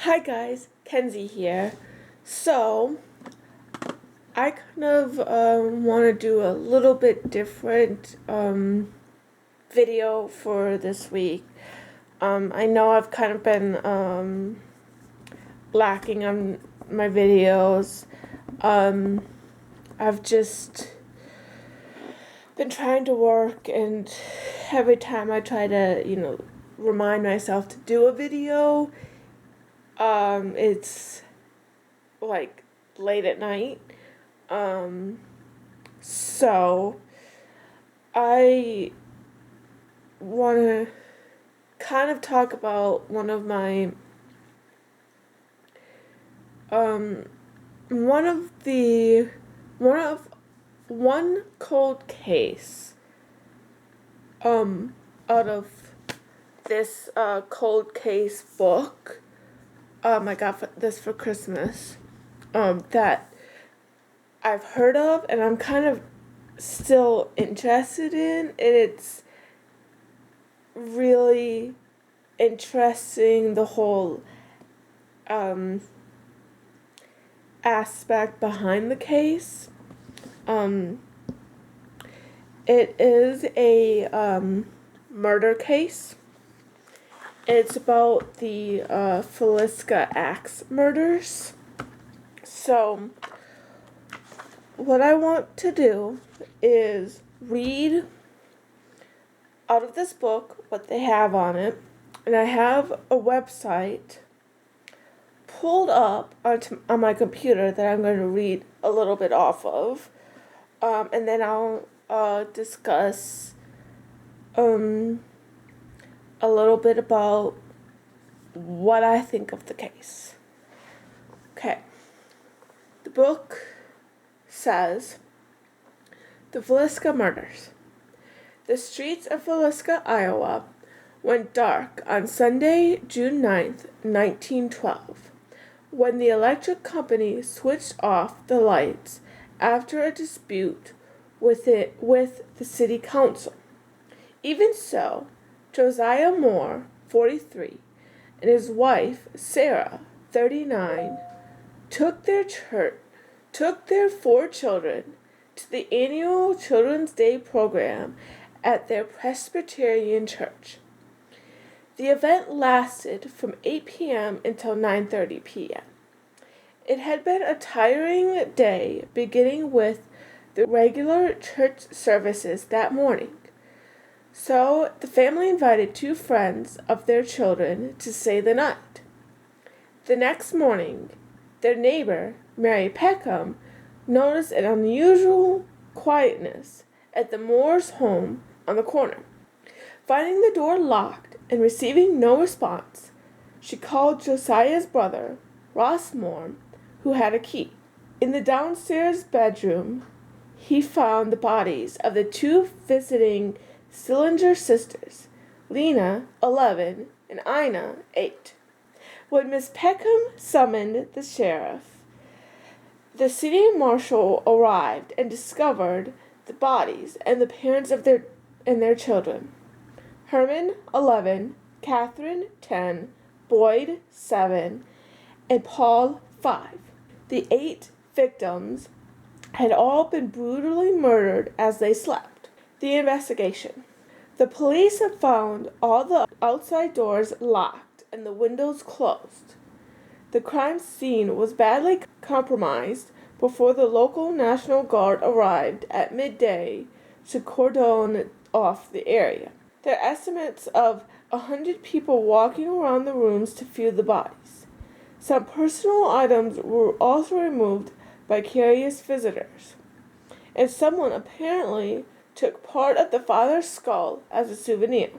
Hi guys, Kenzie here. So, I kind of want to do a little bit different video for this week. I know I've kind of been lacking on my videos. I've just been trying to work, and every time I try to, remind myself to do a video, it's like late at night. So I want to kind of talk about one of one cold case out of this cold case book. I got this for Christmas. That I've heard of and I'm kind of still interested in, and it's really interesting, the whole aspect behind the case. It is a murder case. It's about the Villisca axe murders. So what I want to do is read out of this book what they have on it, and I have a website pulled up on my computer that I'm going to read a little bit off of, and then I'll discuss a little bit about what I think of the case. Okay. The book says, The Villisca Murders. The streets of Villisca, Iowa, went dark on Sunday, June 9th, 1912, when the electric company switched off the lights after a dispute with the city council. Even so, Josiah Moore, 43, and his wife, Sarah, 39, took their 4 children to the annual Children's Day program at their Presbyterian church. The event lasted from 8 p.m. until 9:30 p.m. It had been a tiring day, beginning with the regular church services that morning. So the family invited 2 friends of their children to stay the night. The next morning, their neighbor, Mary Peckham, noticed an unusual quietness at the Moore's home on the corner. Finding the door locked and receiving no response, she called Josiah's brother, Ross Moore, who had a key. In the downstairs bedroom, he found the bodies of the 2 visiting Sillinger sisters, Lena, 11, and Ina, 8. When Miss Peckham summoned the sheriff, the city marshal arrived and discovered the bodies and the parents of their children. Herman, 11, Catherine, 10, Boyd, 7, and Paul, 5. The 8 victims had all been brutally murdered as they slept. The investigation. The police have found all the outside doors locked and the windows closed. The crime scene was badly compromised before the local National Guard arrived at midday to cordon off the area. There are estimates of 100 people walking around the rooms to view the bodies. Some personal items were also removed by curious visitors, and someone apparently took part of the father's skull as a souvenir.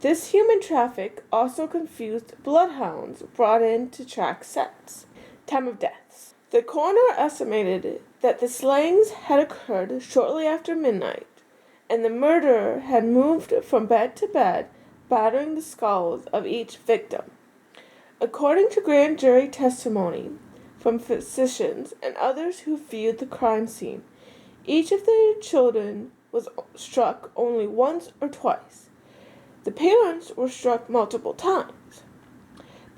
This human traffic also confused bloodhounds brought in to track scents. Time of deaths. The coroner estimated that the slayings had occurred shortly after midnight, and the murderer had moved from bed to bed, battering the skulls of each victim. According to grand jury testimony from physicians and others who viewed the crime scene, each of their children was struck only once or twice. The parents were struck multiple times.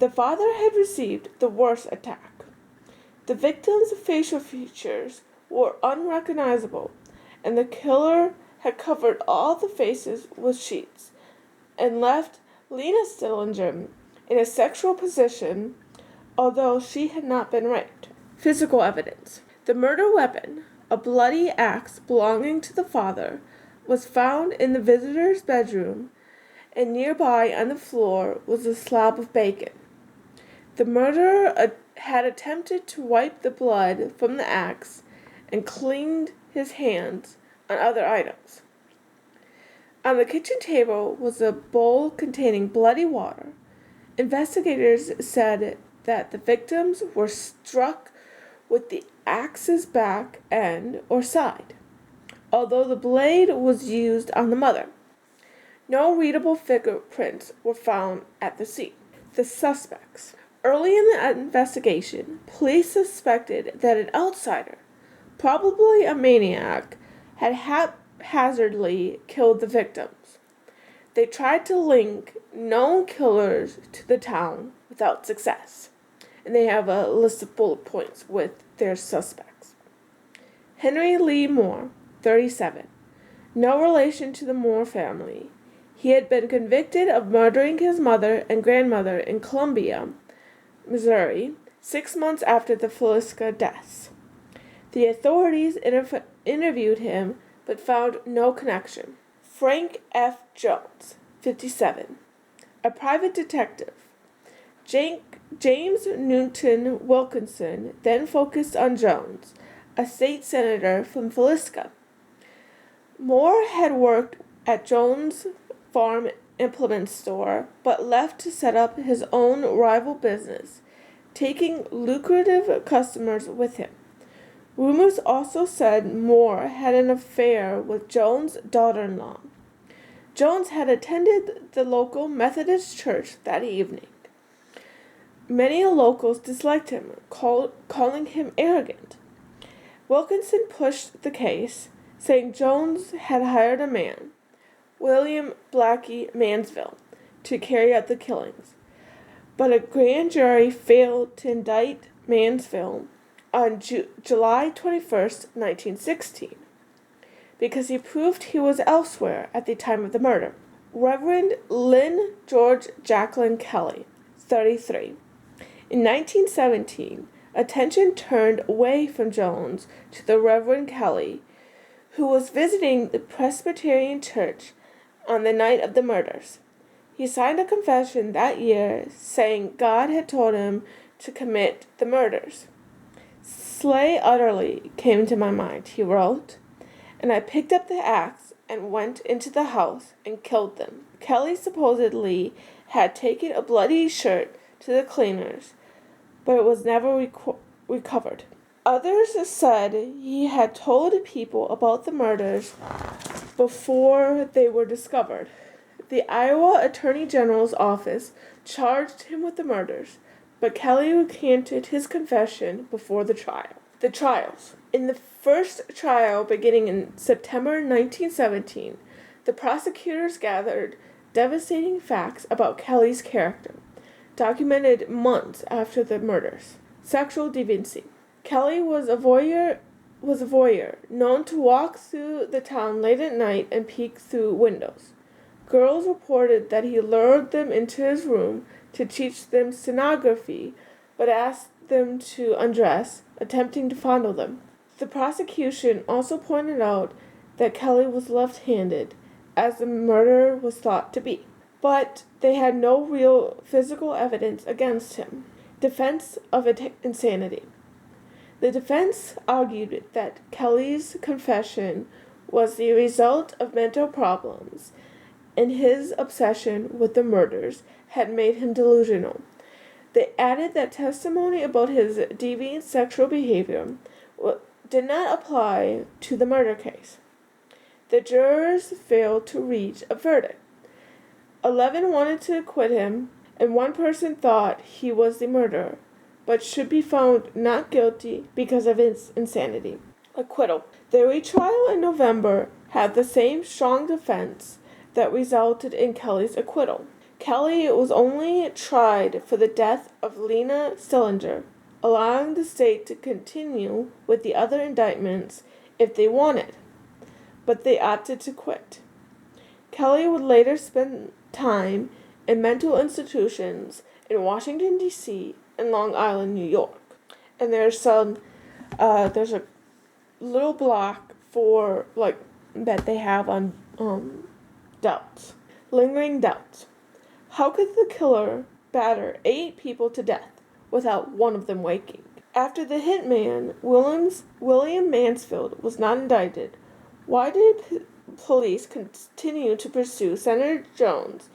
The father had received the worst attack. The victim's facial features were unrecognizable, and the killer had covered all the faces with sheets and left Lena Stillinger in a sexual position, although she had not been raped. Physical evidence. The murder weapon, a bloody axe belonging to the father, was found in the visitor's bedroom, and nearby on the floor was a slab of bacon. The murderer had attempted to wipe the blood from the axe and cleaned his hands on other items. On the kitchen table was a bowl containing bloody water. Investigators said that the victims were struck with the axe's back end or side, although the blade was used on the mother. No readable fingerprints were found at the scene. The suspects. Early in the investigation, police suspected that an outsider, probably a maniac, had haphazardly killed the victims. They tried to link known killers to the town without success, and they have a list of bullet points with their suspects. Henry Lee Moore, 37, no relation to the Moore family. He had been convicted of murdering his mother and grandmother in Columbia, Missouri, 6 months after the Villisca deaths. The authorities interviewed him but found no connection. Frank F. Jones, 57, a private detective. James Newton Wilkinson then focused on Jones, a state senator from Villisca. Moore had worked at Jones' farm implement store, but left to set up his own rival business, taking lucrative customers with him. Rumors also said Moore had an affair with Jones' daughter-in-law. Jones had attended the local Methodist church that evening. Many locals disliked him, calling him arrogant. Wilkinson pushed the case, saying Jones had hired a man, William Blackie Mansfield, to carry out the killings. But a grand jury failed to indict Mansfield on July 21, 1916, because he proved he was elsewhere at the time of the murder. Reverend Lynn George Jacqueline Kelly, 33. In 1917, attention turned away from Jones to the Reverend Kelly, who was visiting the Presbyterian Church on the night of the murders. He signed a confession that year saying God had told him to commit the murders. Slay utterly came to my mind, he wrote, and I picked up the axe and went into the house and killed them. Kelly supposedly had taken a bloody shirt to the cleaners, but it was never recovered. Others said he had told people about the murders before they were discovered. The Iowa Attorney General's office charged him with the murders, but Kelly recanted his confession before the trial. The trials. In the first trial, beginning in September 1917, the prosecutors gathered devastating facts about Kelly's character, documented months after the murders. Sexual deviancy. Kelly was a voyeur, known to walk through the town late at night and peek through windows. Girls reported that he lured them into his room to teach them stenography, but asked them to undress, attempting to fondle them. The prosecution also pointed out that Kelly was left-handed, as the murderer was thought to be, but they had no real physical evidence against him. Defense of insanity. The defense argued that Kelly's confession was the result of mental problems, and his obsession with the murders had made him delusional. They added that testimony about his deviant sexual behavior did not apply to the murder case. The jurors failed to reach a verdict. 11 wanted to acquit him, and 1 person thought he was the murderer, but should be found not guilty because of his insanity. Acquittal. The retrial in November had the same strong defense that resulted in Kelly's acquittal. Kelly was only tried for the death of Lena Stillinger, allowing the state to continue with the other indictments if they wanted, but they opted to quit. Kelly would later spend time in mental institutions in Washington, D.C. and Long Island, New York. And there's a little block for, like, that they have on doubts. Lingering doubts. How could the killer batter 8 people to death without one of them waking? After the hitman, William Mansfield, was not indicted, why did police continue to pursue Senator Jones,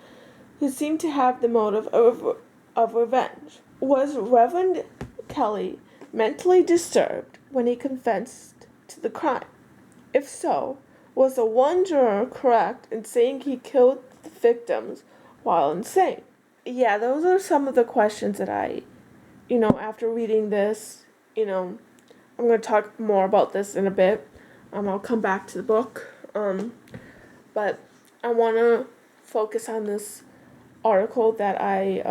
who seemed to have the motive of revenge? Was Reverend Kelly mentally disturbed when he confessed to the crime? If so, was the one juror correct in saying he killed the victims while insane? Yeah, those are some of the questions that after reading this, I'm going to talk more about this in a bit. I'll come back to the book. But I want to focus on this article that I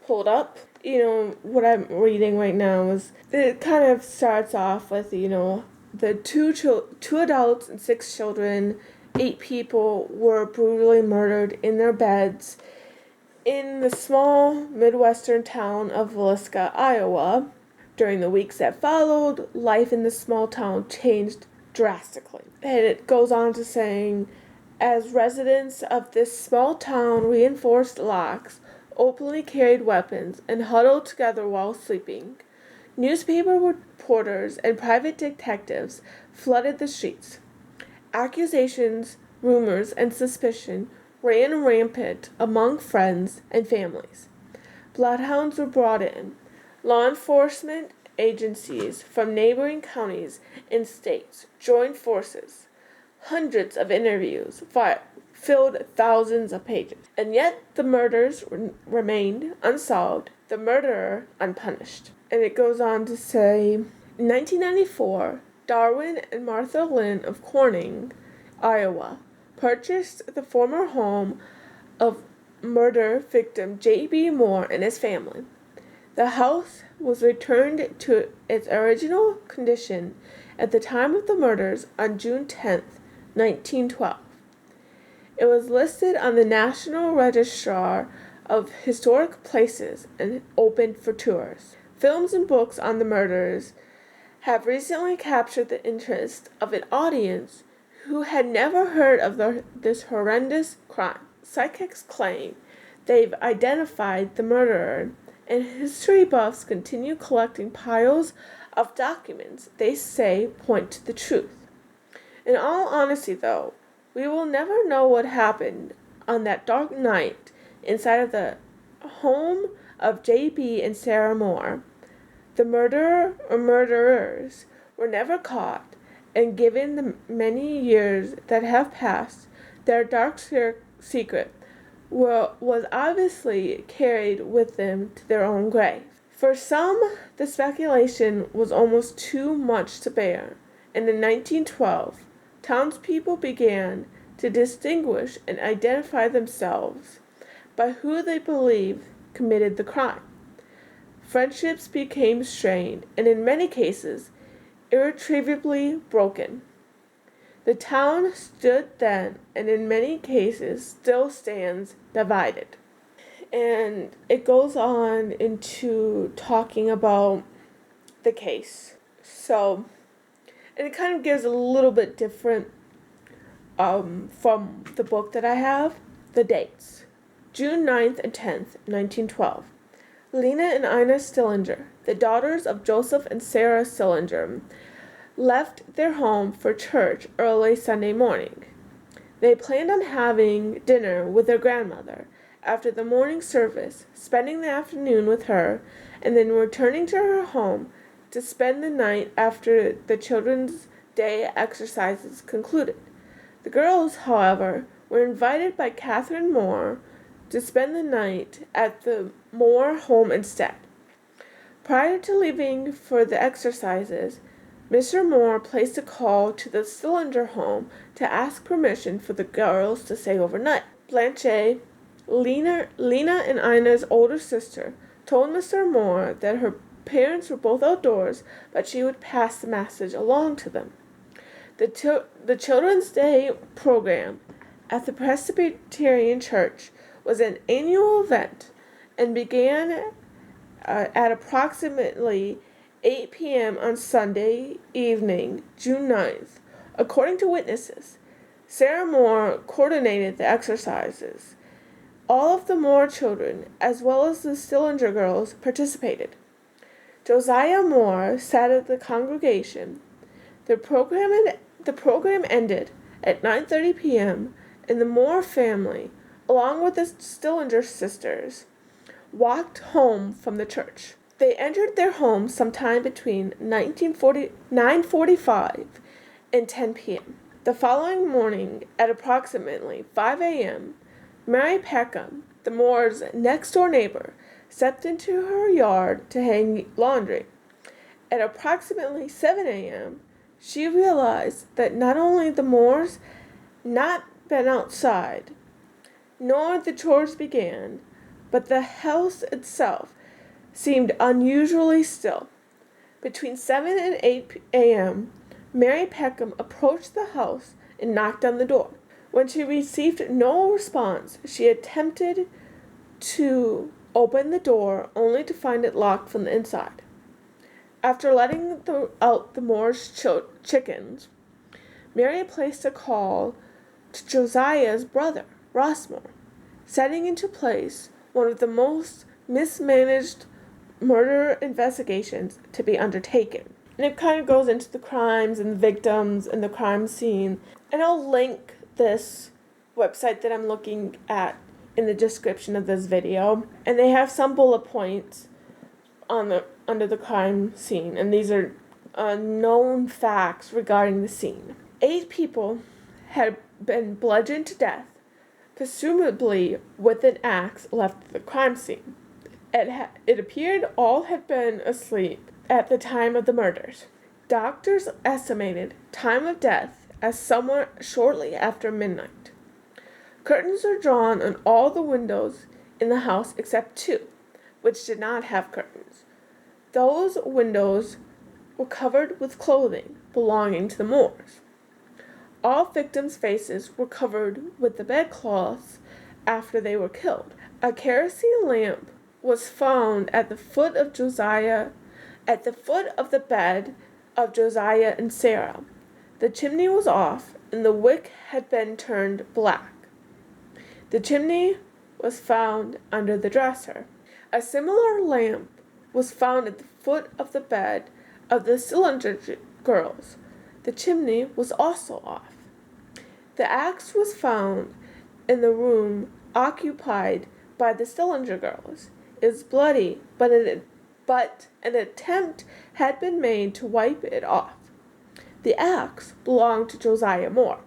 pulled up. What I'm reading right now is, it kind of starts off with, the two adults and 6 children, 8 people were brutally murdered in their beds in the small Midwestern town of Villisca, Iowa. During the weeks that followed, life in the small town changed drastically. And it goes on to saying, as residents of this small town reinforced locks, openly carried weapons, and huddled together while sleeping, newspaper reporters and private detectives flooded the streets. Accusations, rumors, and suspicion ran rampant among friends and families. Bloodhounds were brought in. Law enforcement agencies from neighboring counties and states joined forces. Hundreds of interviews filled thousands of pages. And yet the murders remained unsolved, the murderer unpunished. And it goes on to say, in 1994, Darwin and Martha Lynn of Corning, Iowa, purchased the former home of murder victim J.B. Moore and his family. The house was returned to its original condition at the time of the murders on June 10, 1912. It was listed on the National Register of Historic Places and opened for tours. Films and books on the murders have recently captured the interest of an audience who had never heard of this horrendous crime. Psychics claim they've identified the murderer, and history buffs continue collecting piles of documents they say point to the truth. In all honesty, though, we will never know what happened on that dark night inside of the home of J.B. and Sarah Moore. The murderer or murderers were never caught, and given the many years that have passed, their dark secret was obviously carried with them to their own grave. For some, the speculation was almost too much to bear, and in 1912, townspeople began to distinguish and identify themselves by who they believed committed the crime. Friendships became strained, and in many cases, irretrievably broken. The town stood then, and in many cases still stands, divided. And it goes on into talking about the case. So, and it kind of gives a little bit different from the book that I have. The dates. June 9th and 10th, 1912. Lena and Ina Stillinger, the daughters of Joseph and Sarah Stillinger, left their home for church early Sunday morning. They planned on having dinner with their grandmother after the morning service, spending the afternoon with her, and then returning to her home to spend the night after the children's day exercises concluded. The girls, however, were invited by Catherine Moore to spend the night at the Moore home instead. Prior to leaving for the exercises, Mr. Moore placed a call to the Stillinger home to ask permission for the girls to stay overnight. Blanche Lena and Ina's older sister told Mr. Moore that her parents were both outdoors, but she would pass the message along to them. The Children's Day program at the Presbyterian Church was an annual event and began at approximately 8 p.m. on Sunday evening, June 9th. According to witnesses, Sarah Moore coordinated the exercises. All of the Moore children, as well as the Stillinger girls, participated. Josiah Moore sat at the congregation. The program ended at 9:30 p.m., and the Moore family, along with the Stillinger sisters, walked home from the church. They entered their home sometime between 9:45 and 10 p.m. The following morning, at approximately 5 a.m., Mary Peckham, the Moores' next-door neighbor, stepped into her yard to hang laundry. At approximately 7 a.m., she realized that not only the Moores not been outside, nor the chores began, but the house itself seemed unusually still. Between 7 and 8 a.m., Mary Peckham approached the house and knocked on the door. When she received no response, she attempted to open the door, only to find it locked from the inside. After letting out the Moore's chickens, Mary placed a call to Josiah's brother, Ross Moore, setting into place one of the most mismanaged murder investigations to be undertaken. And it kind of goes into the crimes and the victims and the crime scene. And I'll link this website that I'm looking at in the description of this video. And they have some bullet points under the crime scene. And these are known facts regarding the scene. 8 people had been bludgeoned to death, presumably with an axe left at the crime scene. It appeared all had been asleep at the time of the murders. Doctors estimated time of death as somewhere shortly after midnight. Curtains are drawn on all the windows in the house except 2, which did not have curtains. Those windows were covered with clothing belonging to the Moores. All victims' faces were covered with the bedcloths after they were killed. A kerosene lamp was found at the foot of the bed of Josiah and Sarah. The chimney was off, and the wick had been turned black. The chimney was found under the dresser. A similar lamp was found at the foot of the bed of the Stillinger girls. The chimney was also off. The axe was found in the room occupied by the Stillinger girls. It was bloody, but an attempt had been made to wipe it off. The axe belonged to Josiah Moore.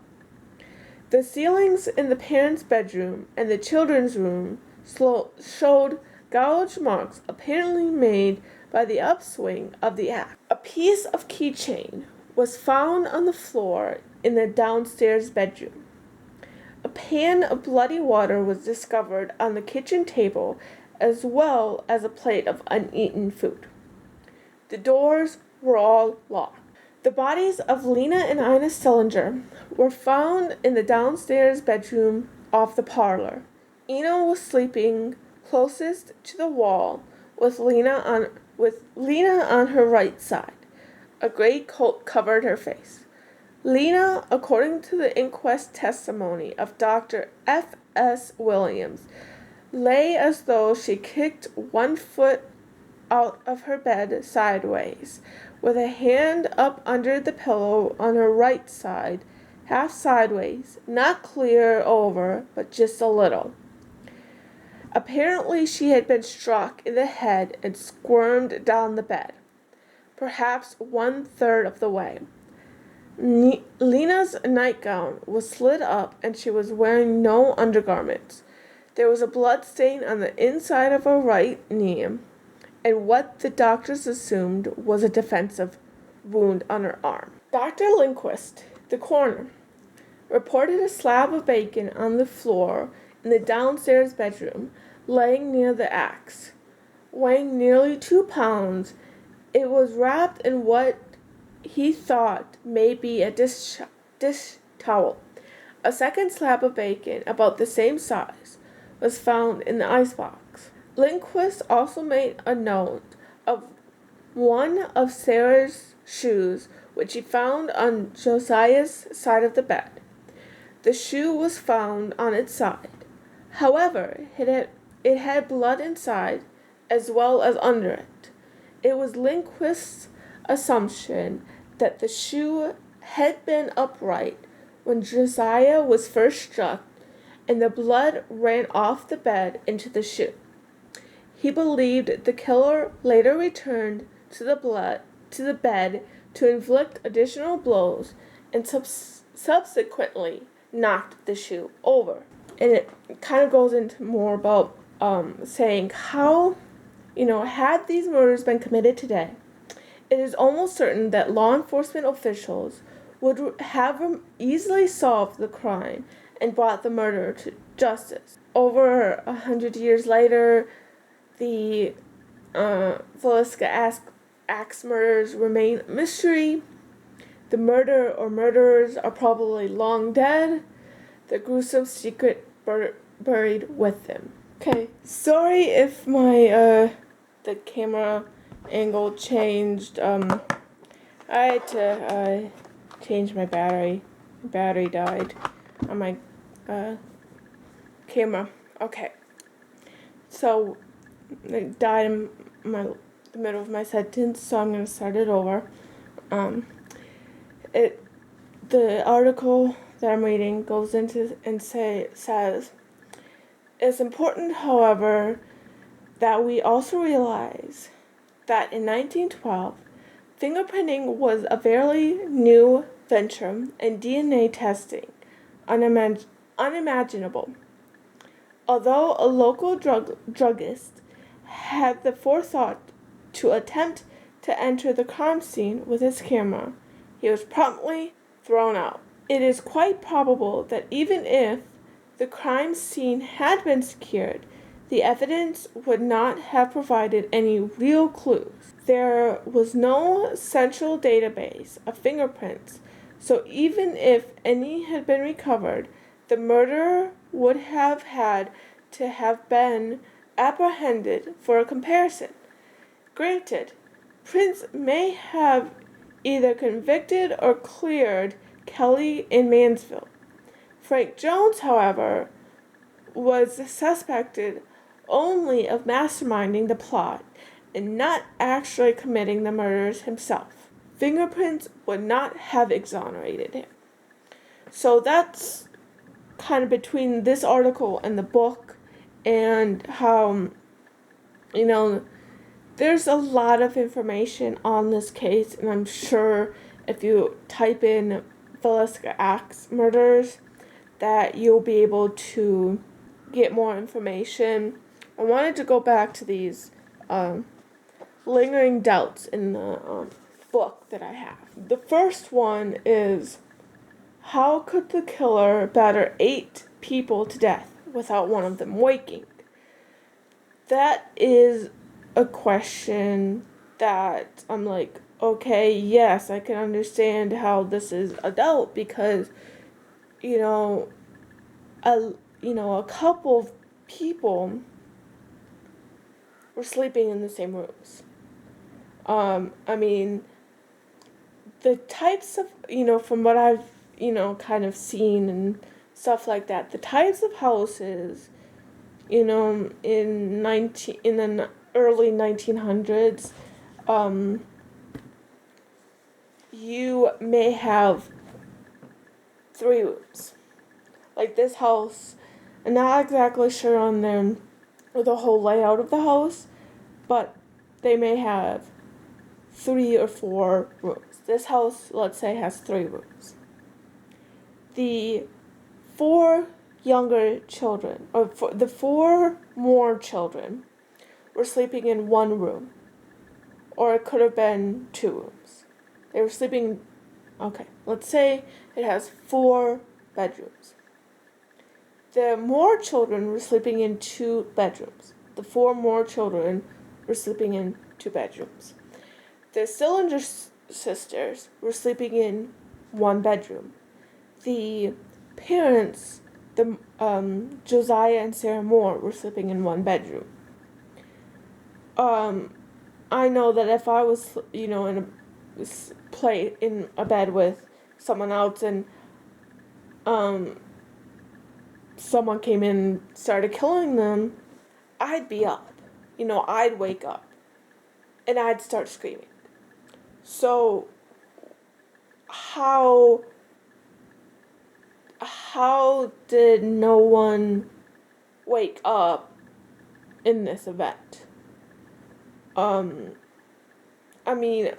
The ceilings in the parents' bedroom and the children's room showed gouge marks apparently made by the upswing of the axe. A piece of keychain was found on the floor in the downstairs bedroom. A pan of bloody water was discovered on the kitchen table, as well as a plate of uneaten food. The doors were all locked. The bodies of Lena and Ina Stillinger were found in the downstairs bedroom off the parlor. Ina was sleeping closest to the wall, with Lena on her right side. A gray coat covered her face. Lena, according to the inquest testimony of Dr. F.S. Williams, lay as though she kicked one foot out of her bed sideways, with a hand up under the pillow on her right side, half sideways, not clear over, but just a little. Apparently she had been struck in the head and squirmed down the bed, perhaps 1/3 of the way. Lena's nightgown was slid up and she was wearing no undergarments. There was a blood stain on the inside of her right knee, and what the doctors assumed was a defensive wound on her arm. Dr. Lindquist, the coroner, reported a slab of bacon on the floor in the downstairs bedroom, laying near the axe. Weighing nearly 2 pounds, it was wrapped in what he thought may be a dish towel. A second slab of bacon, about the same size, was found in the icebox. Lindquist also made a note of one of Sarah's shoes, which he found on Josiah's side of the bed. The shoe was found on its side. However, it had blood inside as well as under it. It was Lindquist's assumption that the shoe had been upright when Josiah was first struck, and the blood ran off the bed into the shoe. He believed the killer later returned to the bed to inflict additional blows and subsequently knocked the shoe over. And it kind of goes into more about saying how, had these murders been committed today, it is almost certain that law enforcement officials would have easily solved the crime and brought the murderer to justice. Over 100 years later, the Villisca axe murders remain a mystery. The murderer or murderers are probably long dead. The gruesome secret buried with them. Okay, sorry if my the camera angle changed. I had to change my battery. My battery died on my camera. Okay, so it died in the middle of my sentence, so I'm gonna start it over. The article that I'm reading goes into and says, it's important, however, that we also realize that in 1912, fingerprinting was a fairly new venture and DNA testing unimaginable. Although a local druggist had the forethought to attempt to enter the crime scene with his camera, he was promptly thrown out. It is quite probable that even if the crime scene had been secured, the evidence would not have provided any real clues. There was no central database of fingerprints, so even if any had been recovered, the murderer would have had to have been apprehended for a comparison. Granted, prints may have either convicted or cleared Kelly in Mansfield. Frank Jones, however, was suspected only of masterminding the plot and not actually committing the murders himself. Fingerprints would not have exonerated him. So that's kind of between this article and the book, and how, there's a lot of information on this case, and I'm sure if you type in Villisca axe murders that you'll be able to get more information. I wanted to go back to these lingering doubts in the book that I have. The first one is, how could the killer batter 8 people to death without one of them waking? That is a question that I'm like, okay, yes, I can understand how this is a doubt, because a couple of people were sleeping in the same rooms. The types of, from what I've, kind of seen and stuff like that, the types of houses, in the early 1900s, you may have 3 rooms. Like this house, I'm not exactly sure on the whole layout of the house, but they may have 3 or 4 rooms. This house, let's say, has 3 rooms. The 4 younger children, or the 4 more children, were sleeping in 1 room, or it could have been 2 rooms. They were sleeping, okay, let's say it has 4 bedrooms. the more children were sleeping in 2 bedrooms. The 4 more children were sleeping in 2 bedrooms. The Sillinger sisters were sleeping in 1 bedroom. The parents, the Josiah and Sarah Moore, were sleeping in 1 bedroom. I know that if I was, in a bed with someone else, and someone came in and started killing them, I'd be up. I'd wake up and I'd start screaming. So how did no one wake up in this event? I mean,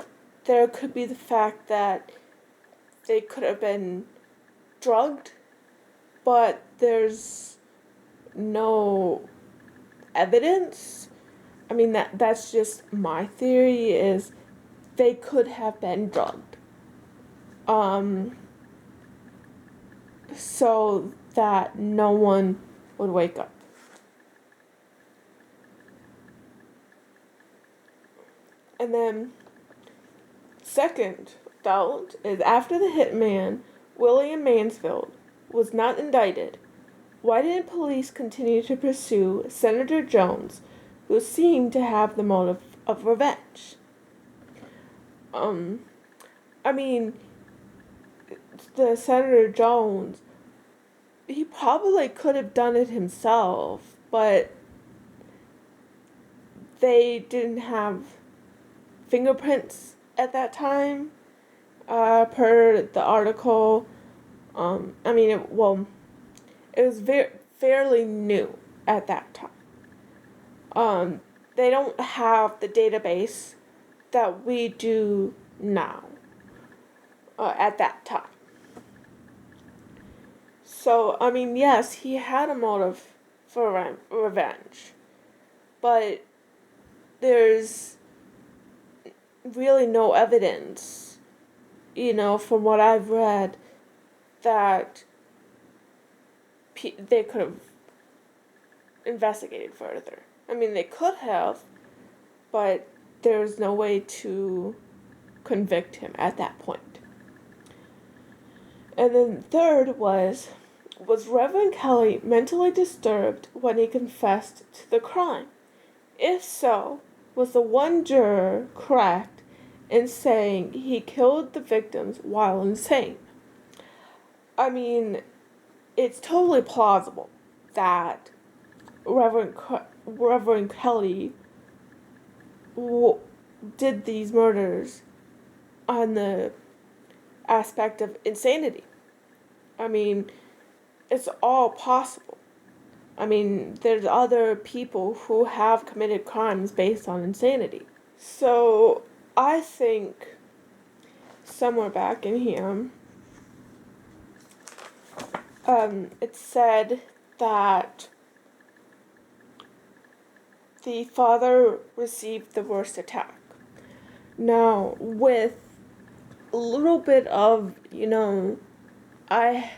there could be the fact that they could have been drugged, but there's no evidence. I mean, that's just my theory, is they could have been drugged. So that no one would wake up. And then, second doubt is, after the hitman, William Mansfield, was not indicted, why didn't police continue to pursue Senator Jones, who seemed to have the motive of revenge? I mean, the Senator Jones, he probably could have done it himself, but they didn't have fingerprints at that time, per the article. It was fairly new at that time. They don't have the database that we do now, at that time. So, yes, he had a motive for revenge, but there's really no evidence, from what I've read, that they could have investigated further. They could have, but there's no way to convict him at that point. And then third was Reverend Kelly mentally disturbed when he confessed to the crime? If so, was the one juror correct in saying he killed the victims while insane? It's totally plausible that Reverend Kelly did these murders on the aspect of insanity. It's all possible. There's other people who have committed crimes based on insanity. So, I think somewhere back in here, it said that the father received the worst attack. Now, with a little bit of, I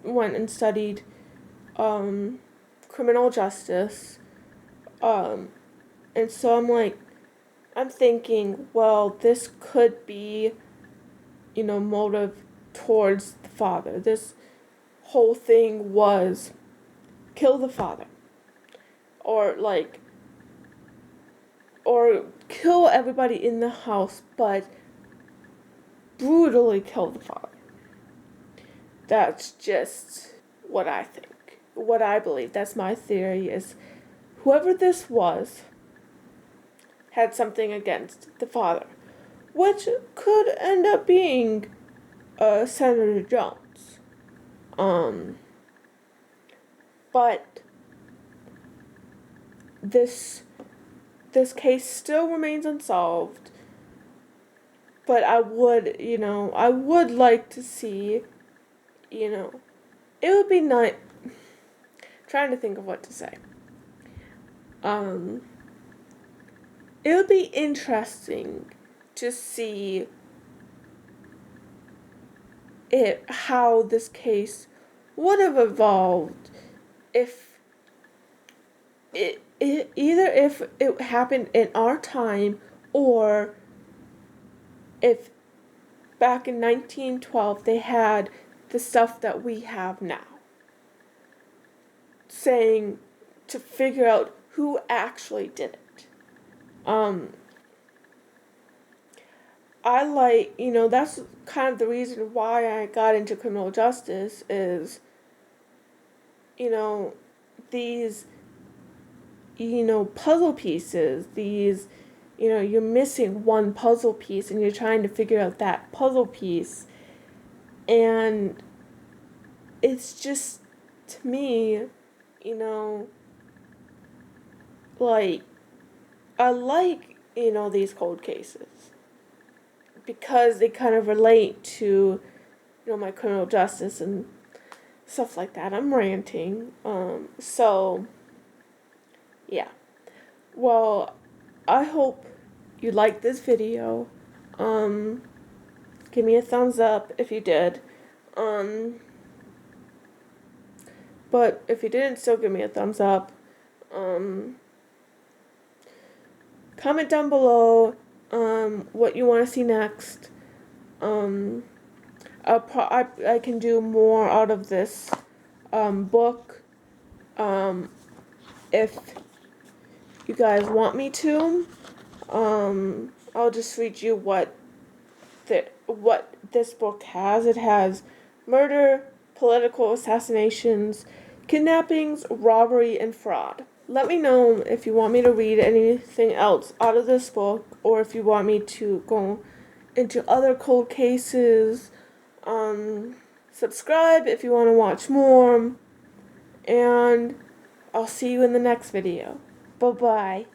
went and studied criminal justice, and so I'm thinking, well, this could be, motive towards the father. This whole thing was kill the father, or kill everybody in the house, but brutally kill the father. That's just what I think. What I believe. That's my theory, is whoever this was had something against the father, which could end up being Senator Jones. But this case still remains unsolved. But I would like to see, it would be nice. Trying to think of what to say. It would be interesting to see how this case would have evolved if either if it happened in our time, or if back in 1912 they had the stuff that we have now, saying to figure out who actually did it. I like, that's kind of the reason why I got into criminal justice is, these, puzzle pieces, these, you're missing one puzzle piece and you're trying to figure out that puzzle piece. And it's just, to me, like, I like, these cold cases because they kind of relate to, my criminal justice and stuff like that. I'm ranting. So, yeah. Well, I hope you liked this video. Give me a thumbs up if you did. But if you didn't, still give me a thumbs up. Comment down below what you want to see next. I can do more out of this book if you guys want me to. I'll just read you what this book has. It has murder, political assassinations, kidnappings, robbery, and fraud. Let me know if you want me to read anything else out of this book, or if you want me to go into other cold cases. Subscribe if you want to watch more, and I'll see you in the next video. Bye-bye.